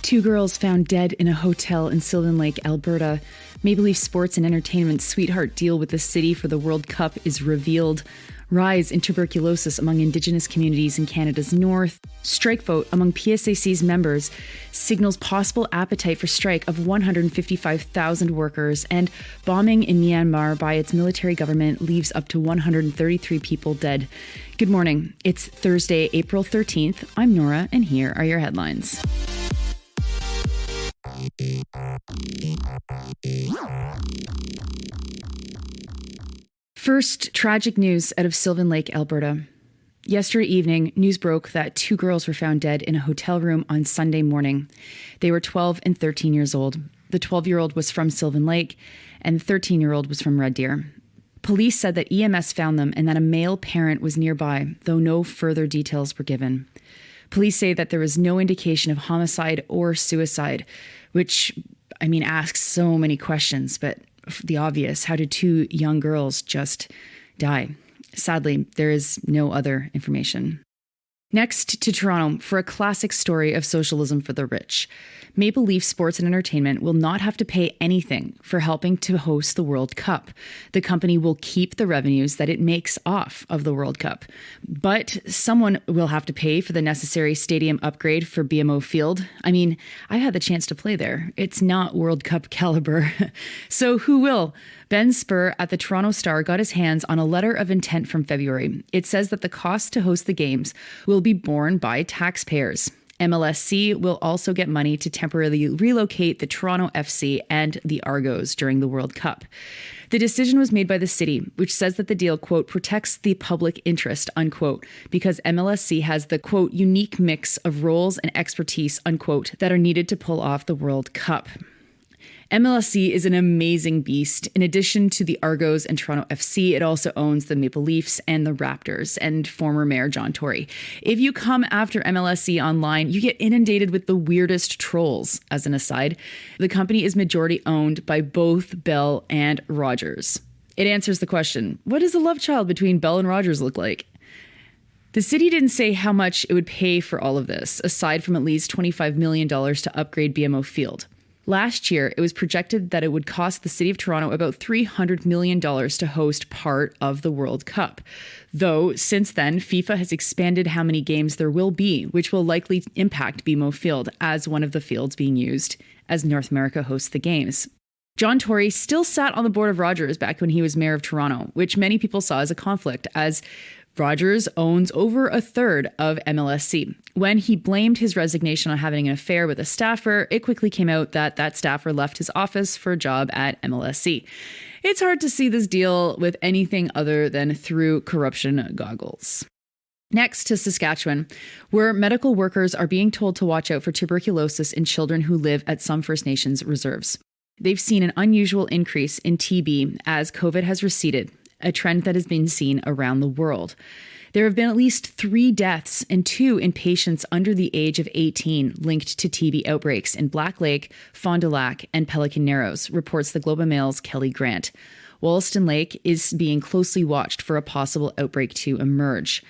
Two girls found dead in a hotel in Sylvan Lake, Alberta. Maple Leaf Sports and Entertainment's sweetheart deal with the city for the World Cup is revealed. Rise in tuberculosis among Indigenous communities in Canada's north. Strike vote among PSAC's members signals possible appetite for strike of 155,000 workers. And bombing in Myanmar by its military government leaves up to 133 people dead. Good morning. It's Thursday, April 13th. I'm Nora, and here are your headlines. First, tragic news out of Sylvan Lake, Alberta. Yesterday evening, news broke that two girls were found dead in a hotel room on Sunday morning. They were 12 and 13 years old. The 12-year-old was from Sylvan Lake, and the 13-year-old was from Red Deer. Police said that EMS found them and that a male parent was nearby, though no further details were given. Police say that there was no indication of homicide or suicide, which, asks so many questions, but the obvious, how did two young girls just die? Sadly, there is no other information. Next to Toronto for a classic story of socialism for the rich. Maple Leaf Sports and Entertainment will not have to pay anything for helping to host the World Cup. The company will keep the revenues that it makes off of the World Cup. But someone will have to pay for the necessary stadium upgrade for BMO Field. I had the chance to play there. It's not World Cup caliber. So who will? Ben Spur at the Toronto Star got his hands on a letter of intent from February. It says that the cost to host the games will be borne by taxpayers. MLSC will also get money to temporarily relocate the Toronto FC and the Argos during the World Cup. The decision was made by the city, which says that the deal, quote, protects the public interest, unquote, because MLSC has the, quote, unique mix of roles and expertise, unquote, that are needed to pull off the World Cup. MLSC is an amazing beast. In addition to the Argos and Toronto FC, it also owns the Maple Leafs and the Raptors and former Mayor John Tory. If you come after MLSC online, you get inundated with the weirdest trolls. As an aside, the company is majority owned by both Bell and Rogers. It answers the question, what does the love child between Bell and Rogers look like? The city didn't say how much it would pay for all of this, aside from at least $25 million to upgrade BMO Field. Last year, it was projected that it would cost the City of Toronto about $300 million to host part of the World Cup. Though, since then, FIFA has expanded how many games there will be, which will likely impact BMO Field as one of the fields being used as North America hosts the games. John Tory still sat on the board of Rogers back when he was mayor of Toronto, which many people saw as a conflict, as Rogers owns over a third of MLSC. When he blamed his resignation on having an affair with a staffer, it quickly came out that that staffer left his office for a job at MLSC. It's hard to see this deal with anything other than through corruption goggles. Next to Saskatchewan, where medical workers are being told to watch out for tuberculosis in children who live at some First Nations reserves. They've seen an unusual increase in TB as COVID has receded, a trend that has been seen around the world. There have been at least 3 deaths and 2 in patients under the age of 18 linked to TB outbreaks in Black Lake, Fond du Lac, and Pelican Narrows, reports the Globe and Mail's Kelly Grant. Wollaston Lake is being closely watched for a possible outbreak to emerge.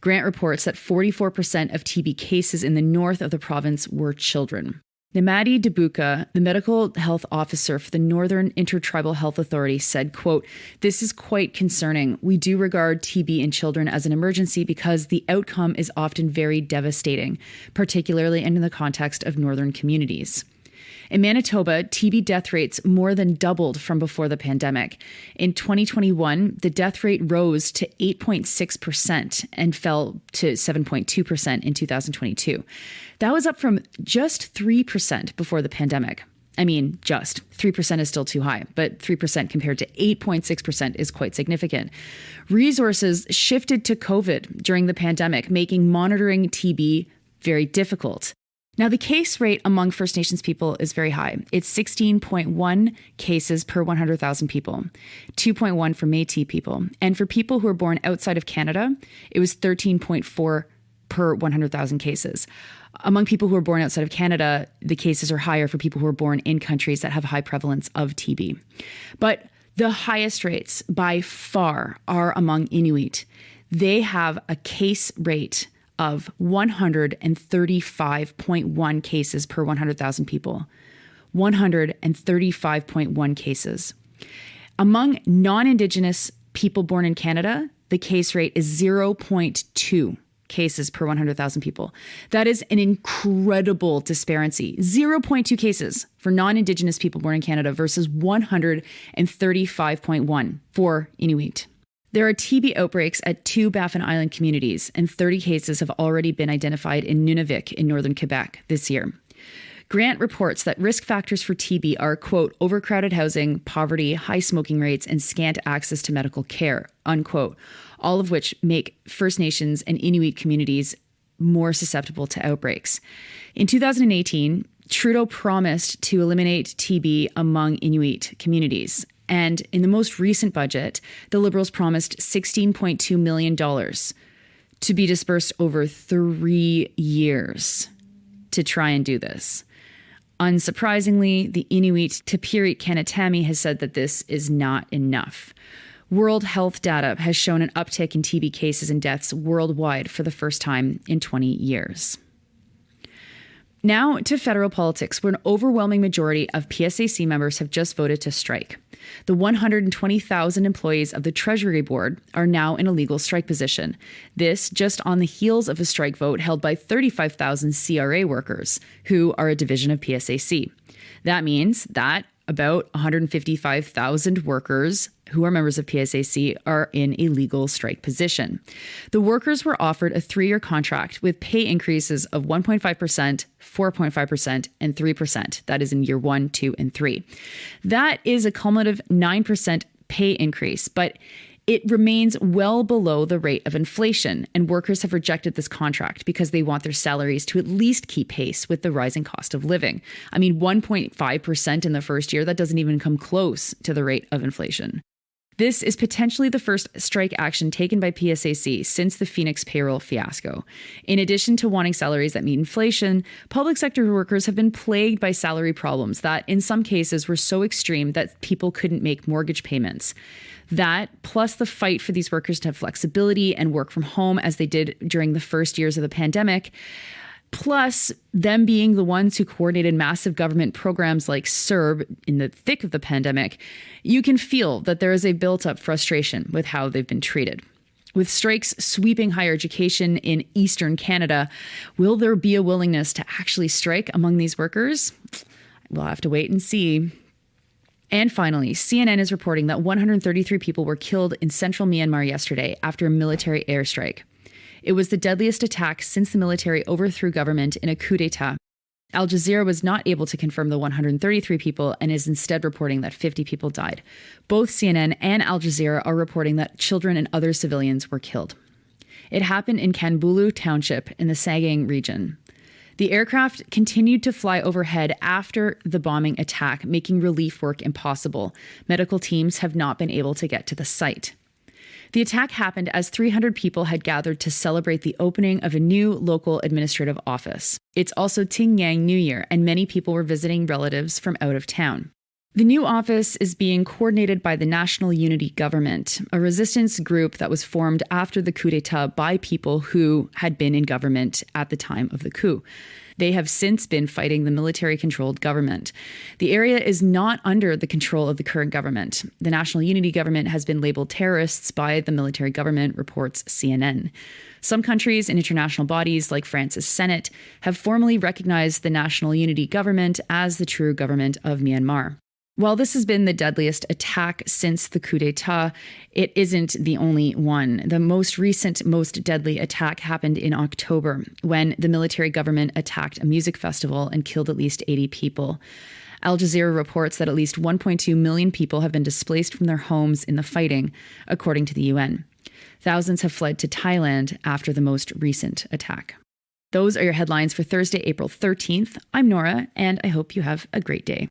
Grant reports that 44% of TB cases in the north of the province were children. Namadi Debuka, the medical health officer for the Northern Intertribal Health Authority, said, quote, "This is quite concerning. We do regard TB in children as an emergency because the outcome is often very devastating, particularly in the context of northern communities." In Manitoba, TB death rates more than doubled from before the pandemic. In 2021, the death rate rose to 8.6% and fell to 7.2% in 2022. That was up from just 3% before the pandemic. Just 3% is still too high, but 3% compared to 8.6% is quite significant. Resources shifted to COVID during the pandemic, making monitoring TB very difficult. Now, the case rate among First Nations people is very high. It's 16.1 cases per 100,000 people, 2.1 for Métis people. And for people who are born outside of Canada, it was 13.4 per 100,000 cases. Among people who are born outside of Canada, the cases are higher for people who are born in countries that have high prevalence of TB. But the highest rates by far are among Inuit. They have a case rate of 135.1 cases per 100,000 people. 135.1 cases. Among non-Indigenous people born in Canada, the case rate is 0.2 cases per 100,000 people. That is an incredible disparity. 0.2 cases for non-Indigenous people born in Canada versus 135.1 for Inuit. There are TB outbreaks at 2 Baffin Island communities, and 30 cases have already been identified in Nunavik in northern Quebec this year. Grant reports that risk factors for TB are, quote, overcrowded housing, poverty, high smoking rates, and scant access to medical care, unquote, all of which make First Nations and Inuit communities more susceptible to outbreaks. In 2018, Trudeau promised to eliminate TB among Inuit communities. And in the most recent budget, the Liberals promised $16.2 million to be dispersed over 3 years to try and do this. Unsurprisingly, the Inuit Tapirit Kanatami has said that this is not enough. World Health data has shown an uptick in TB cases and deaths worldwide for the first time in 20 years. Now to federal politics, where an overwhelming majority of PSAC members have just voted to strike. The 120,000 employees of the Treasury Board are now in a legal strike position. This just on the heels of a strike vote held by 35,000 CRA workers, who are a division of PSAC. That means that about 155,000 workers who are members of PSAC are in a legal strike position. The workers were offered a 3-year contract with pay increases of 1.5%, 4.5%, and 3%. That is in year 1, 2, and 3. That is a cumulative 9% pay increase, but it remains well below the rate of inflation, and workers have rejected this contract because they want their salaries to at least keep pace with the rising cost of living. I mean, 1.5% in the first year, that doesn't even come close to the rate of inflation. This is potentially the first strike action taken by PSAC since the Phoenix payroll fiasco. In addition to wanting salaries that meet inflation, public sector workers have been plagued by salary problems that in some cases were so extreme that people couldn't make mortgage payments. That, plus the fight for these workers to have flexibility and work from home as they did during the first years of the pandemic, plus them being the ones who coordinated massive government programs like CERB in the thick of the pandemic, you can feel that there is a built-up frustration with how they've been treated. With strikes sweeping higher education in Eastern Canada, will there be a willingness to actually strike among these workers? We'll have to wait and see. And finally, CNN is reporting that 133 people were killed in central Myanmar yesterday after a military airstrike. It was the deadliest attack since the military overthrew government in a coup d'etat. Al Jazeera was not able to confirm the 133 people and is instead reporting that 50 people died. Both CNN and Al Jazeera are reporting that children and other civilians were killed. It happened in Kanbulu Township in the Sagaing region. The aircraft continued to fly overhead after the bombing attack, making relief work impossible. Medical teams have not been able to get to the site. The attack happened as 300 people had gathered to celebrate the opening of a new local administrative office. It's also Ting Yang New Year, and many people were visiting relatives from out of town. The new office is being coordinated by the National Unity Government, a resistance group that was formed after the coup d'etat by people who had been in government at the time of the coup. They have since been fighting the military-controlled government. The area is not under the control of the current government. The National Unity Government has been labeled terrorists by the military government, reports CNN. Some countries and international bodies, like France's Senate, have formally recognized the National Unity Government as the true government of Myanmar. While this has been the deadliest attack since the coup d'etat, it isn't the only one. The most recent, most deadly attack happened in October when the military government attacked a music festival and killed at least 80 people. Al Jazeera reports that at least 1.2 million people have been displaced from their homes in the fighting, according to the UN. Thousands have fled to Thailand after the most recent attack. Those are your headlines for Thursday, April 13th. I'm Nora, and I hope you have a great day.